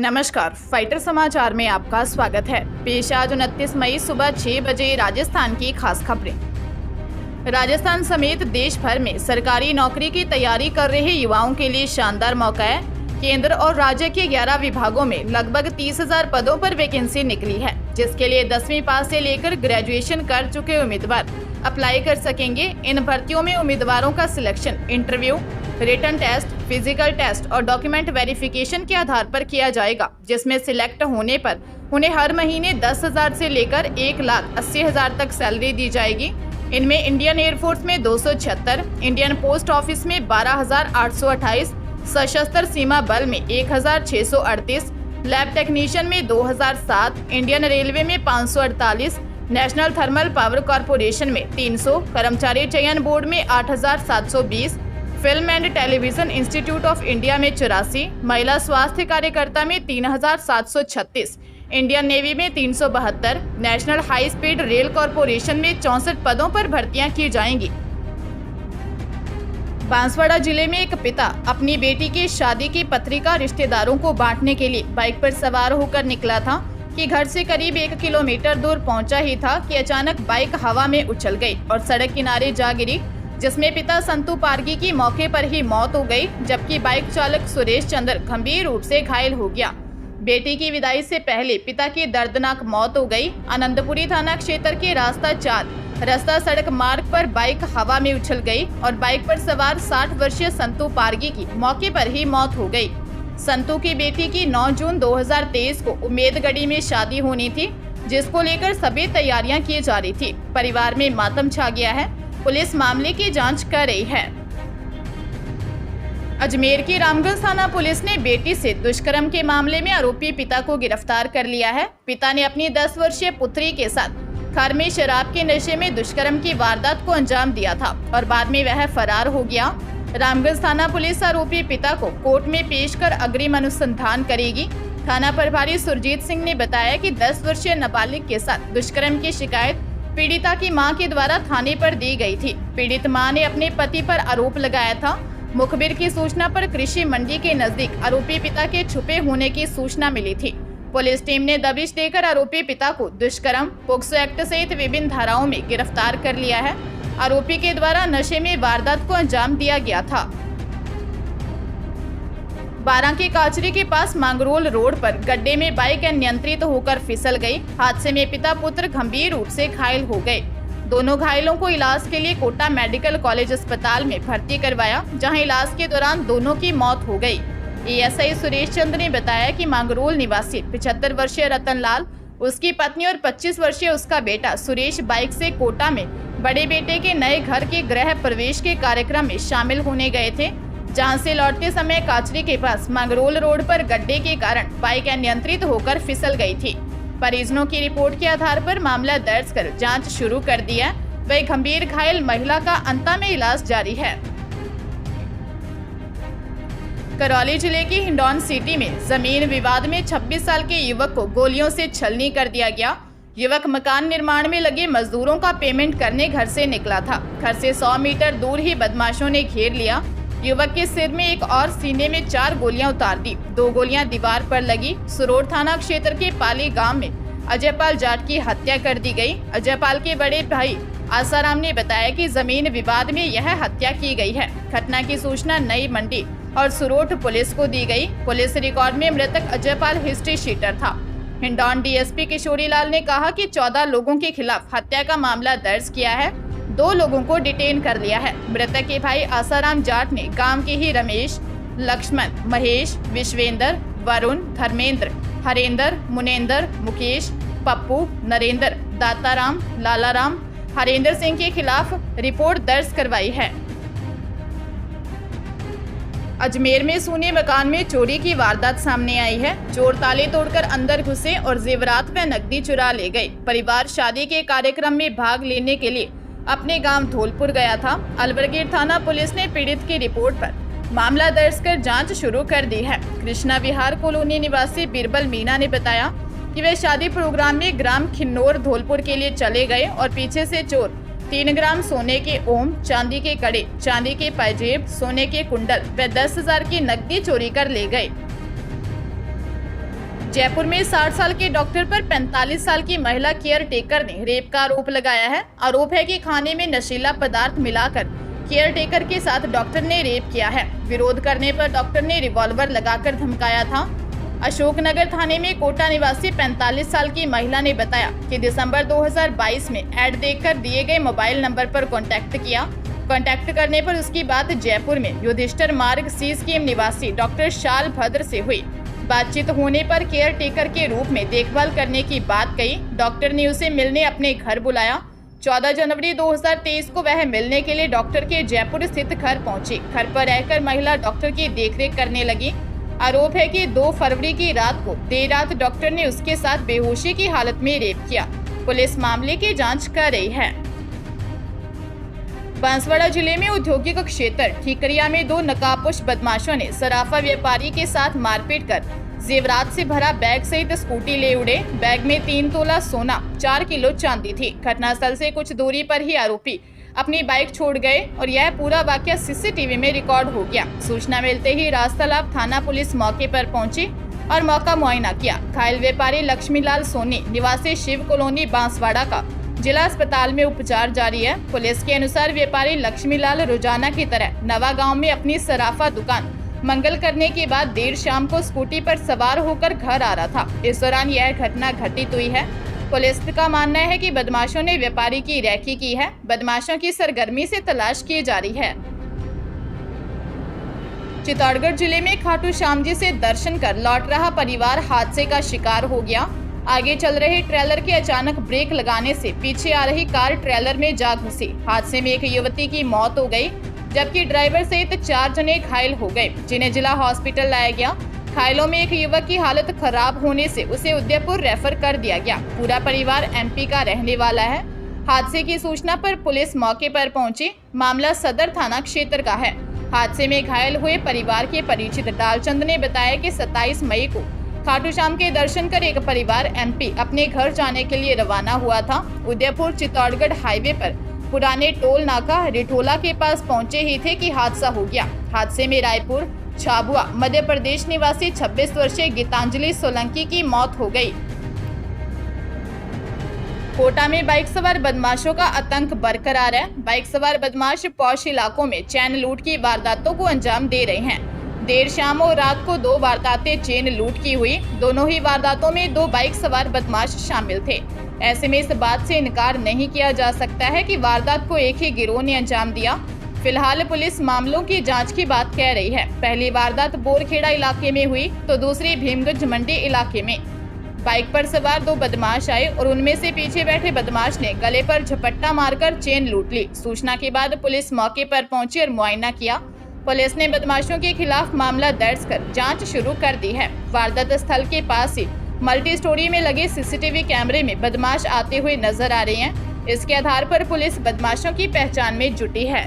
नमस्कार, फाइटर समाचार में आपका स्वागत है। पेश आज 29 मई सुबह 6 बजे राजस्थान की खास खबरें। राजस्थान समेत देश भर में सरकारी नौकरी की तैयारी कर रहे युवाओं के लिए शानदार मौका है। केंद्र और राज्य के 11 विभागों में लगभग 30,000 पदों पर वैकेंसी निकली है, जिसके लिए 10वीं पास से लेकर ग्रेजुएशन कर चुके उम्मीदवार अप्लाई कर सकेंगे। इन भर्तियों में उम्मीदवारों का selection interview, written test, physical test और डॉक्यूमेंट वेरिफिकेशन के आधार पर किया जाएगा, जिसमें सिलेक्ट होने पर उन्हें हर महीने 10,000 से लेकर 1,80,000 तक सैलरी दी जाएगी। इनमें इंडियन एयरफोर्स में 276, इंडियन पोस्ट ऑफिस में 12,828, सशस्त्र सीमा बल में 1,638, लैब टेक्नीशियन में 2,007, इंडियन रेलवे में 548, नेशनल थर्मल पावर कॉरपोरेशन में 300, कर्मचारी चयन बोर्ड में 8,720, film and television institute of India में 84, महिला स्वास्थ्य कार्यकर्ता में 3,736, इंडियन नेवी में 372, national high speed rail corporation में 64 पदों पर भर्तियां की जाएंगी। बांसवाड़ा जिले में एक पिता अपनी बेटी की शादी की पत्रिका रिश्तेदारों को बांटने के लिए बाइक पर सवार होकर निकला था कि घर से करीब 1 किलोमीटर दूर पहुंचा ही था कि अचानक बाइक हवा में उछल गई और सड़क किनारे जा गिरी, जिसमें पिता संतू पारगी की मौके पर ही मौत हो गई, जबकि बाइक चालक सुरेश चंद्र गंभीर रूप से घायल हो गया। बेटी की विदाई से पहले पिता की दर्दनाक मौत हो गई। आनंदपुरी थाना क्षेत्र के रास्ता 4 रास्ता सड़क मार्ग पर बाइक हवा में उछल गई और बाइक पर सवार 60 वर्षीय संतू पारगी की मौके पर ही मौत हो गई। संतू की बेटी की 9 जून 2023 को उम्मेदगढ़ी में शादी होनी थी, जिसको लेकर सभी तैयारियां की जा रही थी। परिवार में मातम छा गया है। पुलिस मामले की जांच कर रही है। अजमेर की रामगंज थाना पुलिस ने बेटी से दुष्कर्म के मामले में आरोपी पिता को गिरफ्तार कर लिया है। पिता ने अपनी 10 वर्षीय पुत्री के साथ घर में शराब के नशे में दुष्कर्म की वारदात को अंजाम दिया था और बाद में वह फरार हो गया। रामगंज थाना पुलिस आरोपी पिता को कोर्ट में पेश कर अग्रिम अनुसंधान करेगी। थाना प्रभारी सुरजीत सिंह ने बताया कि 10 वर्षीय नाबालिग के साथ दुष्कर्म की शिकायत पीड़िता की मां के द्वारा थाने पर दी गई थी। पीड़ित मां ने अपने पति पर आरोप लगाया था। मुखबिर की सूचना पर कृषि मंडी के नजदीक आरोपी पिता के छुपे होने की सूचना मिली थी। पुलिस टीम ने दबिश देकर आरोपी पिता को दुष्कर्म, पोक्सो एक्ट सहित विभिन्न धाराओं में गिरफ्तार कर लिया है। आरोपी के द्वारा नशे में वारदात को अंजाम दिया गया था। बारां के काचरी के पास मांगरोल रोड पर गड्ढे में बाइक अनियंत्रित होकर फिसल गई। हादसे में पिता पुत्र गंभीर रूप से घायल हो गए। दोनों घायलों को इलाज के लिए कोटा मेडिकल कॉलेज अस्पताल में भर्ती करवाया, जहां इलाज के दौरान दोनों की मौत हो गई। एएसआई सुरेश चंद्र ने बताया कि मांगरोल निवासी 75 वर्षीय रतन लाल, उसकी पत्नी और 25 वर्षीय उसका बेटा सुरेश बाइक से कोटा में बड़े बेटे के नए घर के गृह प्रवेश के कार्यक्रम में शामिल होने गए थे, जहां से लौटते समय काचरी के पास मांगरोल रोड पर गड्ढे के कारण बाइक अनियंत्रित होकर फिसल गई थी। परिजनों की रिपोर्ट के आधार पर मामला दर्ज कर जांच शुरू कर दिया। वही गंभीर घायल महिला का अंता में इलाज जारी है। करौली जिले की हिंडौन सिटी में जमीन विवाद में 26 साल के युवक को गोलियों से छलनी कर दिया गया। युवक मकान निर्माण में लगे मजदूरों का पेमेंट करने घर से निकला था। घर से 100 मीटर दूर ही बदमाशों ने घेर लिया। युवक के सिर में एक और सीने में 4 गोलियां उतार दी। 2 गोलियां दीवार पर लगी। सुरोड थाना क्षेत्र के पाली गांव में अजयपाल जाट की हत्या कर दी गई। अजयपाल के बड़े भाई आसाराम ने बताया कि जमीन विवाद में यह हत्या की गई है। घटना की सूचना नई मंडी और सुरोड पुलिस को दी गई। पुलिस रिकॉर्ड में मृतक अजयपाल हिस्ट्री शीटर था। हिंडौन डीएसपी किशोरी लाल ने कहा कि 14 लोगों के खिलाफ हत्या का मामला दर्ज किया है। 2 लोगों को डिटेन कर लिया है। मृतक के भाई आसाराम जाट ने गांव के ही रमेश, लक्ष्मण, महेश, विश्वेंद्र, वरुण, धर्मेंद्र, हरेंद्र, मुनेंद्र, मुकेश, पप्पू, नरेंद्र, दाताराम, लालाराम, हरेंद्र सिंह के खिलाफ रिपोर्ट दर्ज करवाई है। अजमेर में सूने मकान में चोरी की वारदात सामने आई है। चोर ताले तोड़कर अंदर घुसे और जेवरात व नकदी चुरा ले गए। परिवार शादी के कार्यक्रम में भाग लेने के लिए अपने गांव धौलपुर गया था। अलवरगेट थाना पुलिस ने पीड़ित की रिपोर्ट पर मामला दर्ज कर जांच शुरू कर दी है। कृष्णा विहार कॉलोनी निवासी बिरबल मीना ने बताया कि वे शादी प्रोग्राम में ग्राम खिन्नौर धौलपुर के लिए चले गए और पीछे से चोर 3 ग्राम सोने के ओम, चांदी के कड़े, चांदी के पायजेब, सोने के कुंडल व 10,000 की नकदी चोरी कर ले गए। जयपुर में 60 साल के डॉक्टर पर 45 साल की महिला केयर टेकर ने रेप का आरोप लगाया है। आरोप है कि खाने में नशीला पदार्थ मिलाकर केयर टेकर के साथ डॉक्टर ने रेप किया है। विरोध करने पर डॉक्टर ने रिवॉल्वर लगाकर धमकाया था। अशोकनगर थाने में कोटा निवासी 45 साल की महिला ने बताया कि दिसंबर 2022 में ऐड देखकर दिए गए मोबाइल नंबर पर कॉन्टैक्ट किया। कॉन्टैक्ट करने पर उसकी बात जयपुर में युधिष्ठिर मार्ग सी स्कीम निवासी डॉक्टर शाल भद्र से हुई। बातचीत होने पर केयर टेकर के रूप में देखभाल करने की बात कही। डॉक्टर ने उसे मिलने अपने घर बुलाया। 14 जनवरी 2023 को वह मिलने के लिए डॉक्टर के जयपुर स्थित घर पहुंची। घर पर रहकर महिला डॉक्टर की देखरेख करने लगी। आरोप है कि 2 फरवरी की रात को देर रात डॉक्टर ने उसके साथ बेहोशी की हालत में रेप किया। पुलिस मामले की जांच कर रही है। बांसवाड़ा जिले में औद्योगिक क्षेत्र ठीकरिया में 2 नकाबपोश बदमाशों ने सराफा व्यापारी के साथ मारपीट कर जेवरात से भरा बैग सहित स्कूटी ले उड़े। बैग में 3 तोला सोना, 4 किलो चांदी थी। घटनास्थल से कुछ दूरी पर ही आरोपी अपनी बाइक छोड़ गए और यह पूरा वाकया सीसीटीवी में रिकॉर्ड हो गया। सूचना मिलते ही राजतालाब थाना पुलिस मौके पर पहुंची और मौका मुआयना किया। घायल व्यापारी लक्ष्मीलाल सोनी निवासी शिव कॉलोनी बांसवाड़ा का जिला अस्पताल में उपचार जारी है। पुलिस के अनुसार व्यापारी लक्ष्मीलाल रोजाना की तरह नवा गांव में अपनी सराफा दुकान मंगल करने के बाद देर शाम को स्कूटी पर सवार होकर घर आ रहा था। इस दौरान यह घटना घटित हुई है। पुलिस का मानना है कि बदमाशों ने व्यापारी की रैकी की है। बदमाशों की सरगर्मी से तलाश की जा रही है। चित्तौड़गढ़ जिले में खाटू श्याम जी से दर्शन कर लौट रहा परिवार हादसे का शिकार हो गया। आगे चल रहे ट्रेलर के अचानक ब्रेक लगाने से पीछे आ रही कार ट्रेलर में जा घुसी। हादसे में एक युवती की मौत हो गई, जबकि ड्राइवर सहित 4 जने घायल हो गए, जिन्हें जिला हॉस्पिटल लाया गया। घायलों में एक युवक की हालत खराब होने से उसे उदयपुर रेफर कर दिया गया। पूरा परिवार एमपी का रहने वाला है। हादसे की सूचना पर पुलिस मौके पर पहुंची। मामला सदर थाना क्षेत्र का है। हादसे में घायल हुए परिवार के परिचित डालचंद ने बताया कि 27 मई को खाटू श्याम के दर्शन कर एक परिवार एमपी अपने घर जाने के लिए रवाना हुआ था। उदयपुर चित्तौड़गढ़ हाईवे पर पुराने टोल नाका रिठोला के पास पहुंचे ही थे कि हादसा हो गया। हादसे में रायपुर झाबुआ मध्य प्रदेश निवासी 26 वर्षीय गीतांजलि सोलंकी की मौत हो गई। कोटा में बाइक सवार बदमाशों का आतंक बरकरार है। बाइक सवार बदमाश पौष इलाकों में चैन लूट की वारदातों को अंजाम दे रहे हैं। देर शाम और रात को 2 वारदातें चेन लूट की हुई। दोनों ही वारदातों में 2 बाइक सवार बदमाश शामिल थे। ऐसे में इस बात से इनकार नहीं किया जा सकता है कि वारदात को एक ही गिरोह ने अंजाम दिया। फिलहाल पुलिस मामलों की जांच की बात कह रही है। पहली वारदात बोरखेड़ा इलाके में हुई तो दूसरी भीमगंज मंडी इलाके में। बाइक पर सवार 2 बदमाश आए और उनमें से पीछे बैठे बदमाश ने गले पर झपट्टा मारकर चेन लूट ली। सूचना के बाद पुलिस मौके पर पहुंची और मुआयना किया। पुलिस ने बदमाशों के खिलाफ मामला दर्ज कर जांच शुरू कर दी है। वारदात स्थल के पास ही मल्टी स्टोरी में लगे सीसीटीवी कैमरे में बदमाश आते हुए नजर आ रहे हैं। इसके आधार पर पुलिस बदमाशों की पहचान में जुटी है।